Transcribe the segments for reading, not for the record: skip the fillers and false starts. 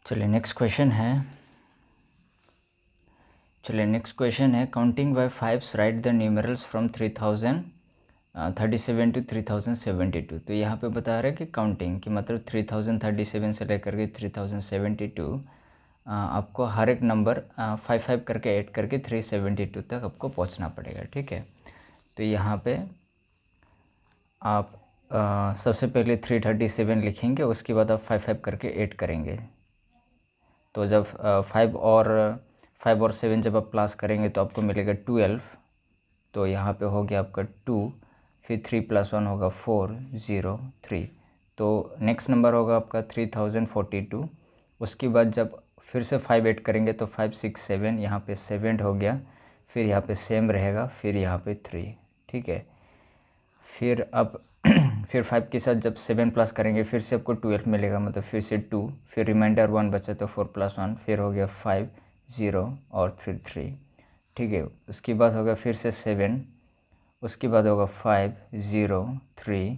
चलिए next question है counting by fives write the numerals from 3037 to 3072। तो यहाँ पे बता रहा है कि काउंटिंग की मतलब 3037 से लेकर के 3072 आपको हर एक नंबर 5 करके ऐड करके 372 तक आपको पहुँचना पड़ेगा। ठीक है, तो यहाँ पे आप सबसे पहले 337 लिखेंगे, उसके बाद आप 5 करके ऐड करेंगे। तो जब 5 और 7 जब आप प्लस करेंगे तो आपको मिलेगा 12। तो यहाँ पे हो गया आपका 2, फिर 3 + 1 होगा 4, 0, 3। तो नेक्स्ट नंबर होगा आपका 3042। उसके बाद जब फिर से 5 ऐड करेंगे तो 5, 6, 7, यहाँ पे 7 हो गया, फिर यहाँ पे सेम रहेगा, फिर यहाँ पे 3। ठीक है, फिर अब फिर 5 के साथ जब 7 प्लस करेंगे फिर से आपको 12 मिलेगा, मतलब फिर से 2, फिर रिमाइंडर 1 बचा तो 4 + 1, फिर हो गया 5, 0 और 3। ठीक है, उसके बाद होगा फिर से 7, उसके बाद होगा 5, 0, 3।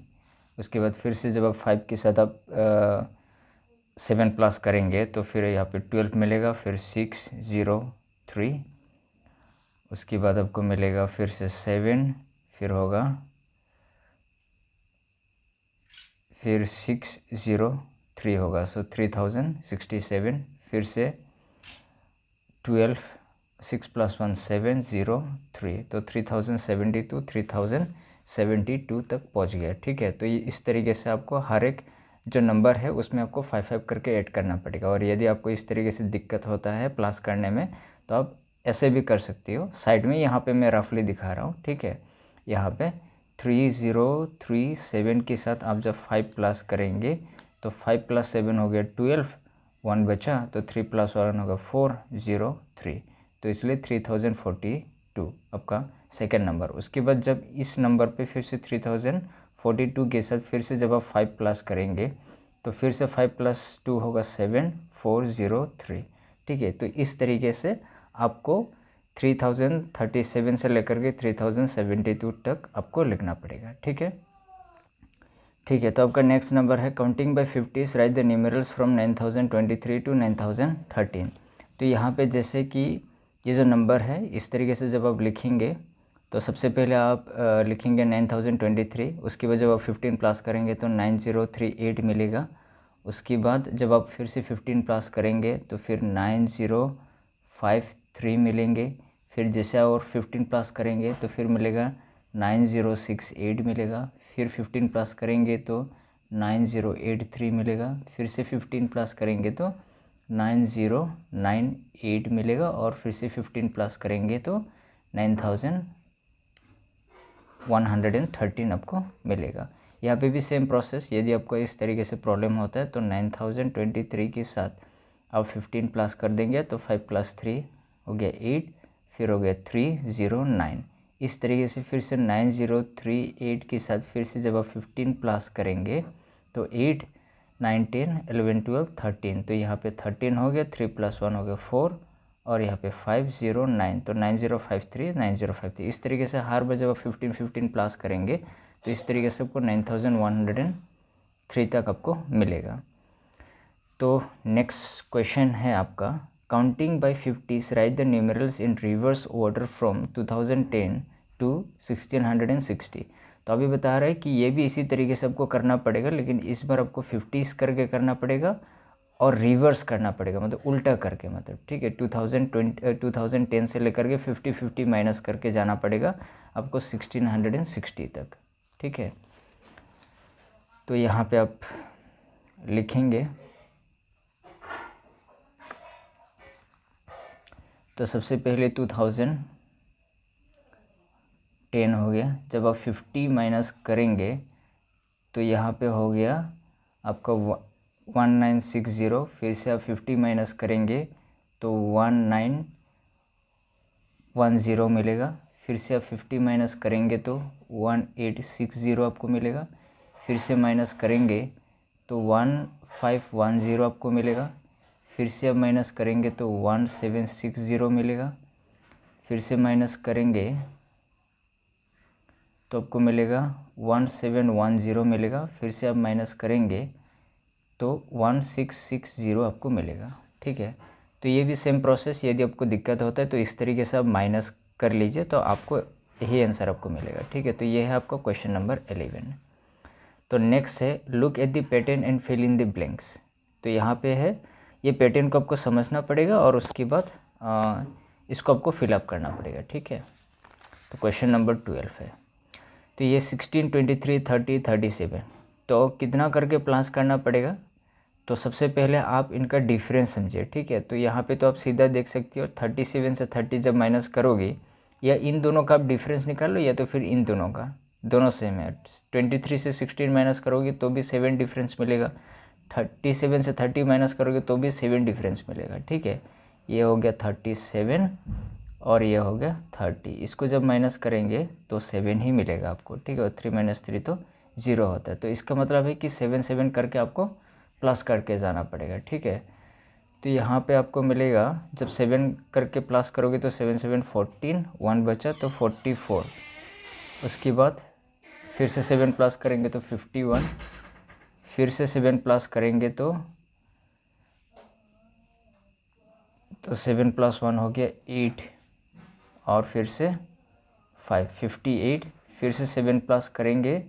उसके बाद फिर से जब आप 5 के साथ आप 7 प्लस करेंगे तो फिर यहाँ पे 12 मिलेगा, फिर 6, 0, 3। उसके बाद आपको मिलेगा फिर से 7, फिर होगा फिर 603 होगा, सो 3067। फिर से 12, 6 + 1 7, 0, 3। तो 3072 3072 तक पहुंच गया। ठीक है, तो ये इस तरीके से आपको हर एक जो नंबर है उसमें आपको 5 करके ऐड करना पड़ेगा। और यदि आपको इस तरीके से दिक्कत होता है प्लस करने में तो आप ऐसे भी कर सकती हो। साइड में यहाँ पे मैं रफली दिखा रहा हूँ। ठीक है, यहाँ पे 3037 के साथ आप जब 5 प्लस करेंगे तो 5 + 7 हो गया 12, 1 बचा तो 3 + 1 होगा 4, 0, 3। तो इसलिए 3042 आपका सेकेंड नंबर। उसके बाद जब इस नंबर पे फिर से 3042 के साथ फिर से जब आप 5 प्लस करेंगे तो फिर से 5 + 2 होगा 7, 4, 0, 3। ठीक है, तो इस तरीके से आपको 3037 से लेकर के 3072 तक आपको लिखना पड़ेगा। ठीक है, तो आपका नेक्स्ट नंबर है counting by 50s write the numerals from 9023 to 9013। तो यहाँ पे जैसे कि ये जो नंबर है इस तरीके से जब आप लिखेंगे तो सबसे पहले आप लिखेंगे 9023। उसके बाद जब आप 15 प्लस करेंगे तो 9038 मिलेगा। उसके बाद जब आप फिर से 15 प्लस करेंगे तो फिर 9053 मिलेंगे। फिर जैसे और 15 प्लस करेंगे तो फिर मिलेगा 9068 मिलेगा। फिर 15 प्लस करेंगे तो 9083 मिलेगा। फिर से 15 प्लस करेंगे तो 9098 मिलेगा। और फिर से 15 प्लस करेंगे तो 9113 आपको मिलेगा। यहाँ पे भी सेम प्रोसेस, यदि आपको इस तरीके से प्रॉब्लम होता है तो 9023 के साथ आप 15 प्लस कर देंगे तो 5 + 3 हो गया 8, फिर हो गया 309। इस तरीके से फिर से 9038 के साथ फिर से जब आप 15 प्लस करेंगे तो 8, 9, 10, 11, 12, 13। तो यहाँ पे 13 हो गया, 3 + 1 हो गया 4, और यहाँ पे 509। तो 9053 9053। इस तरीके से हर बार जब आप 15 प्लस करेंगे तो इस तरीके से आपको 9103 तक आपको मिलेगा। तो नेक्स्ट क्वेश्चन है आपका counting by 50s write the numerals in reverse order from 2010 to 1660। तो अभी बता रहा है कि ये भी इसी तरीके से आपको करना पड़ेगा, लेकिन इस बार आपको 50s करके करना पड़ेगा और रिवर्स करना पड़ेगा, मतलब उल्टा करके। मतलब ठीक है, 2010 से लेकर के 50 माइनस करके जाना पड़ेगा आपको 1660 तक। ठीक है, तो यहाँ पे आप लिखेंगे। तो सबसे पहले 2010 हो गया। जब आप 50 माइनस करेंगे तो यहाँ पे हो गया आपका 1960। फिर से आप 50 माइनस करेंगे तो 1910 मिलेगा। फिर से आप 50 माइनस करेंगे तो 1860 आपको मिलेगा। फिर से माइनस करेंगे तो 1510 आपको मिलेगा। फिर से आप माइनस करेंगे तो 1760 मिलेगा। फिर से माइनस करेंगे तो आपको मिलेगा 1710 मिलेगा। फिर से आप माइनस करेंगे तो 1660 आपको मिलेगा। ठीक है, तो ये भी सेम प्रोसेस, यदि आपको दिक्कत होता है तो इस तरीके से आप माइनस कर लीजिए तो आपको यही आंसर आपको मिलेगा। ठीक है, तो ये है आपका क्वेश्चन नंबर 11। तो नेक्स्ट है look at the pattern and fill in the blanks. तो यहाँ पे है, ये पैटर्न को आपको समझना पड़ेगा और उसके बाद इसको आपको फिलअप करना पड़ेगा। ठीक है, तो क्वेश्चन नंबर 12 है। तो ये 16, 23, 30, 37, तो कितना करके प्लस करना पड़ेगा? तो सबसे पहले आप इनका डिफरेंस समझिए। ठीक है, तो यहाँ पे तो आप सीधा देख सकते हो 37 से 30 जब माइनस करोगे, या इन दोनों का आप डिफरेंस निकाल लो या तो फिर इन दोनों का, दोनों सेम है। 23 से 16 माइनस करोगे तो भी 7 डिफरेंस मिलेगा, 37 से 30 माइनस करोगे तो भी 7 डिफरेंस मिलेगा। ठीक है, ये हो गया 37 और ये हो गया 30, इसको जब माइनस करेंगे तो 7 ही मिलेगा आपको। ठीक है, और 3 - 3 तो 0 होता है, तो इसका मतलब है कि 7 करके आपको प्लस करके जाना पड़ेगा। ठीक है, तो यहाँ पे आपको मिलेगा, जब 7 करके प्लस करोगे तो 7 7 14, 1 बचा तो 44, उसके बाद फिर से 7 प्लस करेंगे तो 51, फिर से 7 प्लस करेंगे तो 7 + 1 हो गया 8, और फिर से 5, 58, फिर से 7 प्लस करेंगे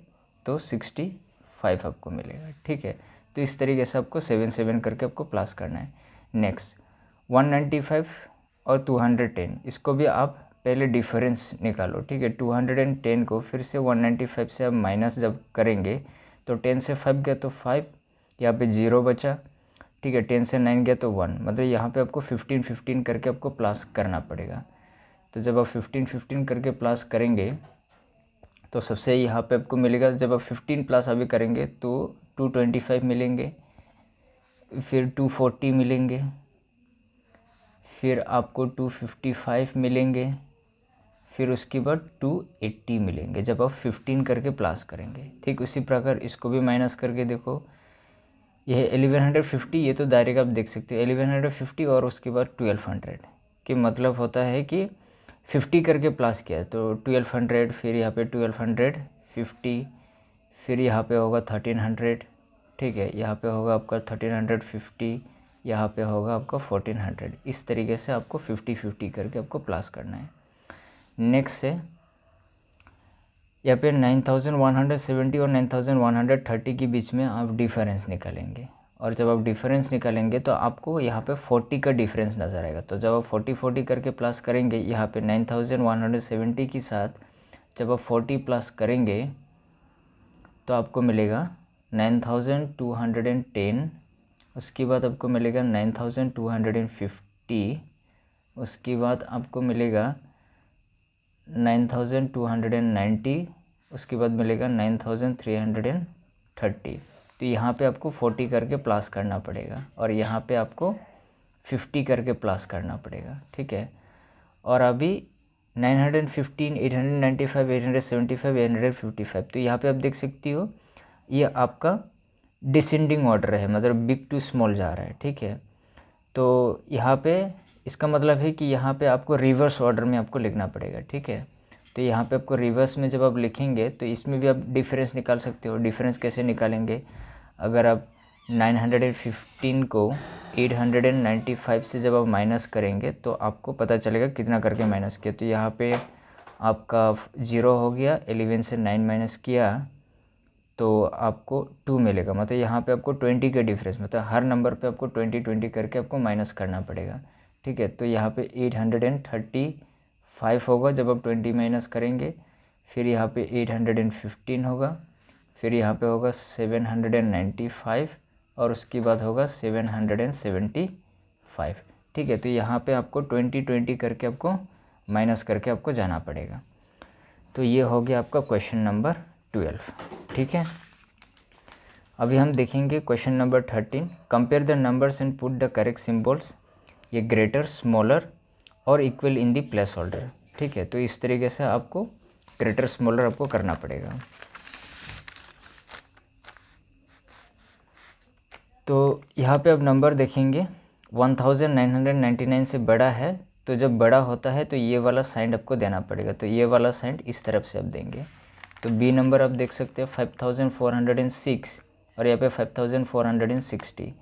तो 65 आपको मिलेगा। ठीक है, तो इस तरीके से आपको 7 करके आपको प्लस करना है। नेक्स्ट 195 और 210, इसको भी आप पहले डिफरेंस निकालो। ठीक है, 210 को फिर से 195 से आप माइनस जब करेंगे तो 10 से 5 गया तो 5, यहाँ पे 0 बचा। ठीक है, 10 से 9 गया तो 1, मतलब यहाँ पे आपको 15 करके आपको प्लस करना पड़ेगा। तो जब आप 15 करके प्लस करेंगे तो सबसे यहाँ पे आपको मिलेगा, जब आप 15 प्लस अभी करेंगे तो 225 मिलेंगे, फिर 240 मिलेंगे, फिर आपको 255 मिलेंगे, फिर उसके बाद 280 मिलेंगे जब आप 15 करके प्लस करेंगे। ठीक उसी प्रकार इसको भी माइनस करके देखो, यह 1150, ये तो डायरेक्ट आप देख सकते हो 1150 और उसके बाद 1200, कि मतलब होता है कि 50 करके प्लस किया है तो 1200, फिर यहाँ पे 1250, फिर यहाँ पे होगा 1300। ठीक है, यहाँ पे होगा आपका 1350, यहाँ पे होगा आपका 1400। इस तरीके से आपको 50 करके आपको प्लस करना है। नेक्स्ट है यहाँ पे 9170 और 9130 के बीच में आप डिफरेंस निकालेंगे, और जब आप डिफरेंस निकालेंगे तो आपको यहाँ पे 40 का डिफरेंस नज़र आएगा। तो जब आप 40 करके प्लस करेंगे, यहाँ पे 9170 के साथ जब आप 40 प्लस करेंगे तो आपको मिलेगा 9210, उसके बाद आपको मिलेगा 9250, उसके बाद आपको मिलेगा 9290, उसके बाद मिलेगा 9330। तो यहाँ पे आपको 40 करके प्लस करना पड़ेगा और यहाँ पे आपको 50 करके प्लस करना पड़ेगा। ठीक है, और अभी 915, 895, 875, 855, तो यहाँ पे आप देख सकती हो ये आपका डिसेंडिंग ऑर्डर है, मतलब बिग टू स्मॉल जा रहा है। ठीक है, तो यहाँ पे इसका मतलब है कि यहाँ पे आपको रिवर्स ऑर्डर में आपको लिखना पड़ेगा। ठीक है, तो यहाँ पे आपको रिवर्स में जब आप लिखेंगे तो इसमें भी आप डिफरेंस निकाल सकते हो। डिफरेंस कैसे निकालेंगे? अगर आप 915 को 895 से जब आप माइनस करेंगे तो आपको पता चलेगा कितना करके माइनस किया। तो यहाँ पे आपका 0 हो गया, 11 से 9 माइनस किया तो आपको 2 मिलेगा, मतलब यहाँ पे आपको 20 का डिफरेंस, मतलब हर नंबर पे आपको 20 करके आपको माइनस करना पड़ेगा। ठीक है, तो यहाँ पे 835 होगा जब आप 20 माइनस करेंगे, फिर यहाँ पे 815 होगा, फिर यहाँ पे होगा 795 और उसके बाद होगा 775। ठीक है, तो यहाँ पे आपको 20 करके आपको माइनस करके आपको जाना पड़ेगा। तो ये हो गया आपका क्वेश्चन नंबर 12। ठीक है, अभी हम देखेंगे question number 13। Compare the numbers and put the correct symbols, ये ग्रेटर, स्मॉलर और equal in the place holder. ठीक है, तो इस तरीके से आपको ग्रेटर स्मॉलर आपको करना पड़ेगा। तो यहाँ पे अब नंबर देखेंगे 1999 से बड़ा है, तो जब बड़ा होता है तो ये वाला साइन आपको देना पड़ेगा। तो ये वाला साइन इस तरफ से आप देंगे। तो बी नंबर आप देख सकते हैं 5406 और यहाँ पे 5460,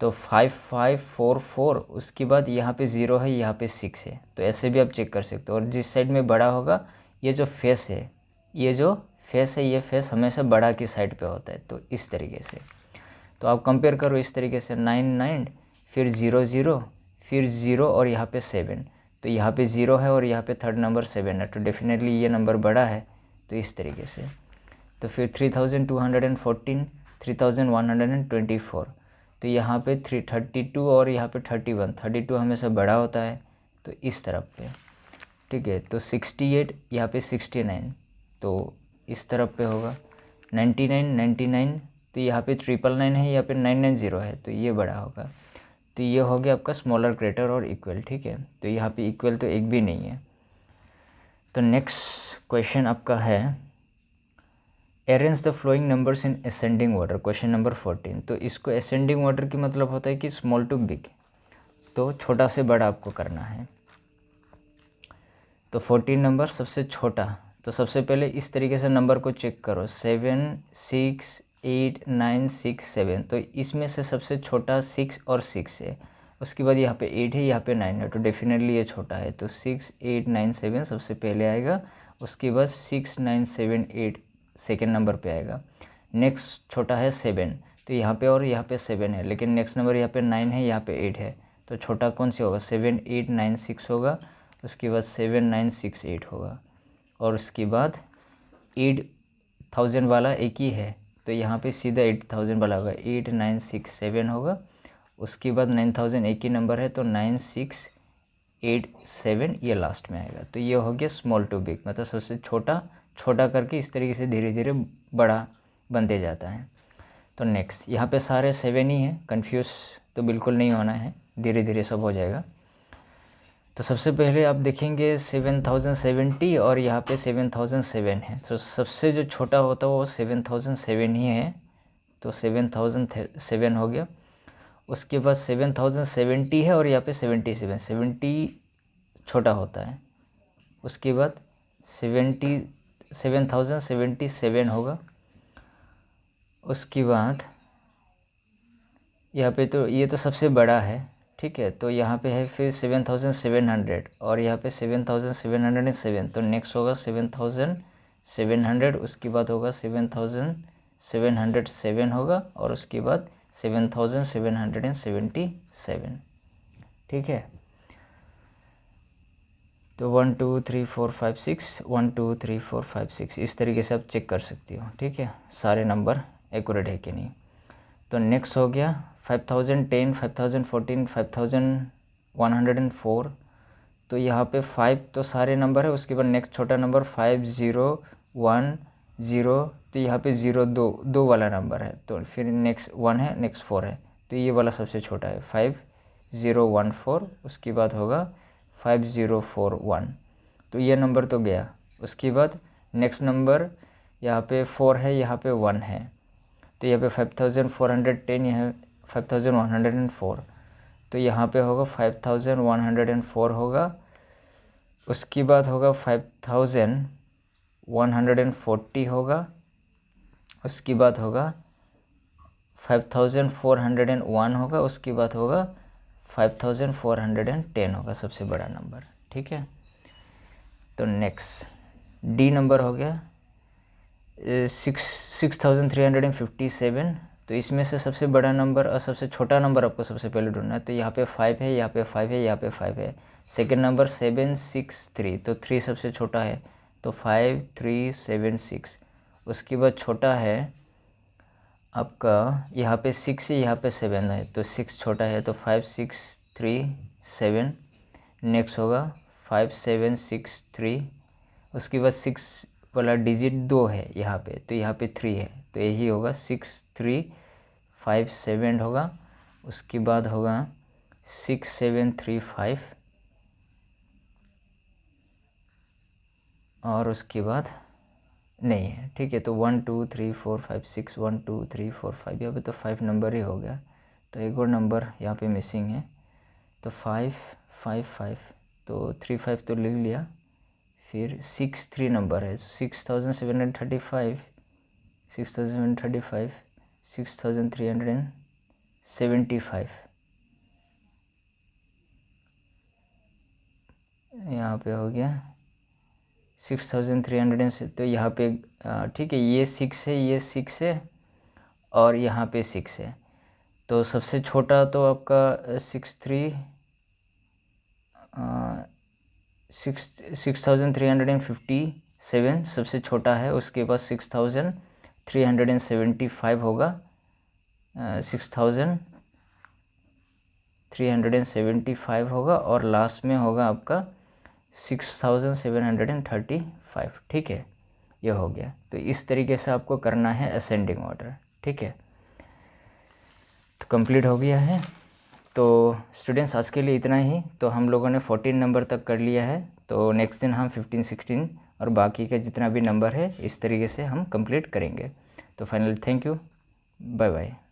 तो 5544, उसके बाद यहाँ पे 0 है, यहाँ पे 6 है। तो ऐसे भी आप चेक कर सकते हो। और जिस साइड में बड़ा होगा, ये जो फेस है, ये फेस हमेशा बड़ा की साइड पे होता है। तो इस तरीके से तो आप कंपेयर करो इस तरीके से, 99 फिर 00 फिर 0 और यहाँ पे 7, तो यहाँ पे 0 है और यहाँ पे थर्ड नंबर 7 है, तो डेफिनेटली ये नंबर बड़ा है। तो इस तरीके से तो फिर 3214, 3124, तो यहाँ पे 332 और यहाँ पे 32 हमेशा बड़ा होता है, तो इस तरफ पे, ठीक है। तो 68, यहाँ पे 69, तो इस तरफ पे होगा। 99, तो यहाँ पे 999 है, यहाँ पे 990 है, तो ये बड़ा होगा। तो ये हो गया आपका स्मॉलर ग्रेटर और इक्वल, ठीक है। तो यहाँ पे इक्वल तो एक भी नहीं है। तो नेक्स्ट क्वेश्चन आपका है, arrange the flowing numbers in ascending order, question number 14। तो इसको असेंडिंग ऑर्डर की मतलब होता है कि स्मॉल टू बिग, तो छोटा से बड़ा आपको करना है। तो 14 नंबर सबसे छोटा, तो सबसे पहले इस तरीके से नंबर को चेक करो, 7 6 8 9 6 7, तो इसमें से सबसे छोटा 6 और 6 है। उसके बाद यहाँ पे 8 है, यहाँ पे 9 है, तो डेफिनेटली ये छोटा है। तो 6 8 9 7 सबसे पहले आएगा, उसके बाद 6 9 7 8 सेकेंड नंबर पे आएगा। नेक्स्ट छोटा है 7, तो यहाँ पे और यहाँ पे 7 है, लेकिन नेक्स्ट नंबर यहाँ पे 9 है, यहाँ पे 8 है, तो छोटा कौन सी होगा, 7 8 9 6 होगा। उसके बाद 7 9 6 8 होगा, और उसके बाद 8000 वाला एक ही है, तो यहाँ पे सीधा 8000 वाला होगा, 8 9 6 7 होगा। उसके बाद 9000 एक ही नंबर है, तो 9 6 8 7 ये लास्ट में आएगा। तो ये हो गया स्मॉल टू बिग, मतलब सबसे छोटा छोटा करके इस तरीके से धीरे धीरे बड़ा बनते जाता है। तो नेक्स्ट यहाँ पे सारे 7 ही हैं, कंफ्यूज तो बिल्कुल नहीं होना है, धीरे धीरे सब हो जाएगा। तो सबसे पहले आप देखेंगे 7070 और यहाँ पे 7007 है, तो सबसे जो छोटा होता है वो 7007 ही है, तो 7007 हो गया। उसके बाद 7070 है और यहाँ पे 70 छोटा होता है। उसके बाद 7077 होगा। उसके बाद यहाँ पे तो ये तो सबसे बड़ा है, ठीक है। तो यहाँ पे है फिर 7700 और यहाँ पे 7707, तो नेक्स्ट होगा 7700, उसके बाद होगा 7707 होगा, और उसके बाद 7777, ठीक है। तो 1 2 3 4 5 6 1 2 3 4 5 6 इस तरीके से आप चेक कर सकती हो, ठीक है, सारे नंबर एक्यूरेट है कि नहीं। तो नेक्स्ट हो गया 5010, 5014, 5104, तो यहाँ पे 5 तो सारे नंबर है। उसके बाद नेक्स्ट छोटा नंबर 5010, तो यहाँ पे 2 वाला नंबर है, तो फिर नेक्स्ट 1 है, नेक्स्ट 4 है, तो ये वाला सबसे छोटा है 5014। उसके बाद होगा 5041, तो ये नंबर तो गया। उसके बाद नेक्स्ट नंबर यहाँ पे 4 है, यहाँ पे 1 है, तो यहाँ पे 5410, यहाँ 5104, तो यहाँ पे होगा 5104 होगा। उसके बाद होगा 5140 होगा। उसके बाद होगा 5401 होगा। उसके बाद होगा 5410 होगा, सबसे बड़ा नंबर, ठीक है। तो नेक्स्ट डी नंबर हो गया 6357, तो इसमें से सबसे बड़ा नंबर और सबसे छोटा नंबर आपको सबसे पहले ढूंढना है। तो यहाँ पे 5 है, यहाँ पे 5 है, यहाँ पे 5 है। सेकेंड नंबर 763, तो 3 सबसे छोटा है, तो 5376। उसके बाद छोटा है आपका यहाँ पे 6 है, यहाँ पे 7 है, तो 6 छोटा है, तो 5637। नेक्स्ट होगा 5763। उसके बाद 6 वाला डिजिट 2 है यहाँ पे, तो यहाँ पे 3 है, तो यही होगा 6357 होगा। उसके बाद होगा 6735, और उसके बाद नहीं है, ठीक है। तो 1 2 3 4 5 6 1 2 3 4 5, यहाँ पे तो 5 नंबर ही हो गया, तो एक और नंबर यहाँ पे मिसिंग है, तो 555, तो 35 तो लिख लिया। फिर 63 नंबर है, 6735, 6375 यहाँ पे हो गया 6300 से। तो यहाँ पे ठीक है, ये 6 है, ये 6 है और यहाँ पे 6 है। तो सबसे छोटा तो आपका 6357 सबसे छोटा है। उसके बाद 6375 होगा, 6375 होगा और लास्ट में होगा आपका 6735। ठीक है, ये हो गया। तो इस तरीके से आपको करना है असेंडिंग ऑर्डर। ठीक है, तो कंप्लीट हो गया है। तो स्टूडेंट्स आज के लिए इतना ही। तो हम लोगों ने 14 नंबर तक कर लिया है। तो नेक्स्ट दिन हम 15, 16 और बाकी का जितना भी नंबर है इस तरीके से हम कंप्लीट करेंगे। तो finally thank you, bye bye.